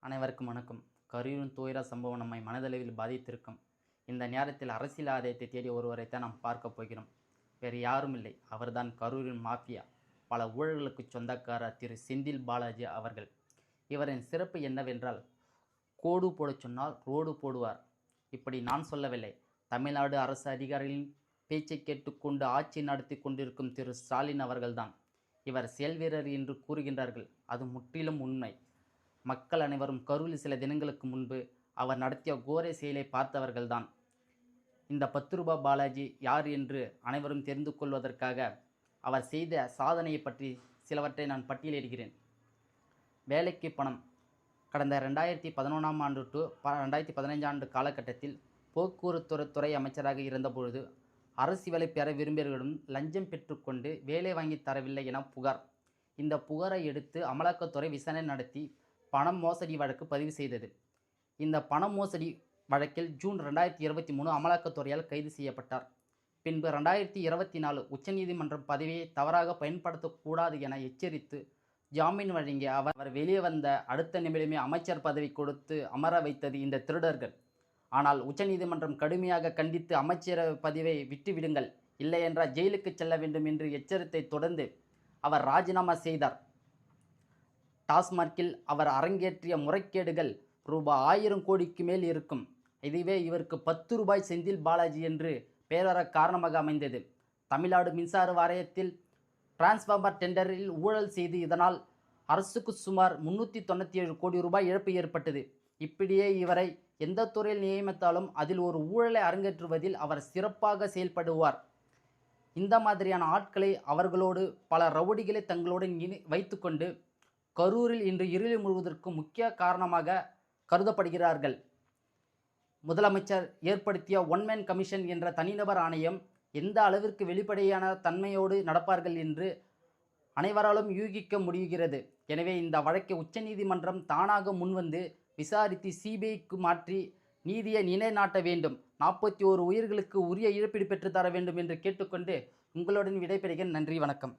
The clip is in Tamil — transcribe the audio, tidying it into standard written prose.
அனைவருக்கும் வணக்கம். கரூரின் துயர சம்பவம் நம்மை மனதளவில் பாதித்திருக்கும். இந்த நேரத்தில் அரசியல் ஆதாயத்தை தேடிய ஒருவரைத்தான் நாம் பார்க்க போகிறோம். வேறு யாரும் இல்லை, அவர்தான் கரூரின் மாஃபியா, பல ஊழல்களுக்கு சொந்தக்காரர் திரு செந்தில் பாலாஜி அவர்கள். இவரின் சிறப்பு என்னவென்றால், கோடு போடச் சொன்னால் ரோடு போடுவார். இப்படி நான் சொல்லவில்லை, தமிழ்நாடு அரசு அதிகாரிகளின் பேச்சை கேட்டுக்கொண்டு ஆட்சி நடத்தி கொண்டிருக்கும் திரு ஸ்டாலின் அவர்கள்தான். இவர் செயல்வீரர் என்று கூறுகின்றார்கள், அது முற்றிலும் உண்மை. மக்கள் அனைவரும் கரூரில் சில தினங்களுக்கு முன்பு அவர் நடத்திய கோர செயலை பார்த்தவர்கள்தான். இந்த 10 ரூபாய் பாலாஜி யார் என்று அனைவரும் தெரிந்து கொள்வதற்காக அவர் செய்த சாதனையை பற்றி சிலவற்றை நான் பட்டியலிடுகிறேன். வேலைக்கு பணம். கடந்த 2011ஆம் ஆண்டு டு 2015 ஆண்டு காலகட்டத்தில் போக்குவரத்து துறை அமைச்சராக இருந்தபொழுது அரசு வேலை பெற விரும்பியவர்களிடம் லஞ்சம் பெற்றுக்கொண்டு வேலை வாங்கி தரவில்லை என புகார். இந்த புகாரை எடுத்து அமலாக்கத்துறை விசாரணை நடத்தி பணம் மோசடி வழக்கு பதிவு செய்தது. இந்த பண மோசடி வழக்கில் ஜூன் 2023 அமலாக்கத்துறையால் கைது செய்யப்பட்டார். பின்பு 2024 உச்சநீதிமன்றம் பதவியை தவறாக பயன்படுத்தக்கூடாது என எச்சரித்து ஜாமீன் வழங்கிய அவர் வெளியே வந்த அடுத்த நிமிடமே அமைச்சர் பதவி கொடுத்து அமர வைத்தது இந்த திருடர்கள். ஆனால் உச்சநீதிமன்றம் கடுமையாக கண்டித்து அமைச்சர் பதவியை விட்டுவிடுங்கள், இல்லையென்றால் ஜெயிலுக்கு செல்ல வேண்டும் என்று எச்சரித்தை தொடர்ந்து அவர் ராஜினாமா செய்தார். டாஸ்மார்க்கில் அவர் அரங்கேற்றிய முறைகேடுகள் ரூபாய் 1000 கோடிக்கு மேல் இருக்கும். இதுவே இவருக்கு 10 ரூபாய் செந்தில் பாலாஜி என்று பெயர் வர காரணமாக அமைந்தது. தமிழ்நாடு மின்சார வாரியத்தில் டிரான்ஸ்ஃபார்மர் டெண்டரில் ஊழல் செய்து இதனால் அரசுக்கு சுமார் 397 கோடி ரூபாய் இழப்பு ஏற்பட்டது. இப்படியே இவரை எந்த துறையில் நியமித்தாலும் அதில் ஒரு ஊழலை அரங்கேற்றுவதில் அவர் சிறப்பாக செயல்படுவார். இந்த மாதிரியான ஆட்களை அவர்களோடு பல ரவுடிகளை தங்களோடு வைத்துக்கொண்டு கரூரில் இன்று இருளில் முழுவதற்கு முக்கிய காரணமாக கருதப்படுகிறார்கள். முதலமைச்சர் ஏற்படுத்திய ஒன்மேன் கமிஷன் என்ற தனிநபர் ஆணையம் எந்த அளவிற்கு வெளிப்படையான தன்மையோடு நடப்பார்கள் என்று அனைவராலும் யூகிக்க முடிகிறது. எனவே இந்த வழக்கை உச்சநீதிமன்றம் தானாக முன்வந்து விசாரித்து சிபிஐக்கு மாற்றி நீதியை நிலைநாட்ட வேண்டும். 41 உயிர்களுக்கு உரிய இழப்பீடு பெற்று தர வேண்டும் என்று கேட்டுக்கொண்டு உங்களுடன் விடைபெறுகிறேன். நன்றி, வணக்கம்.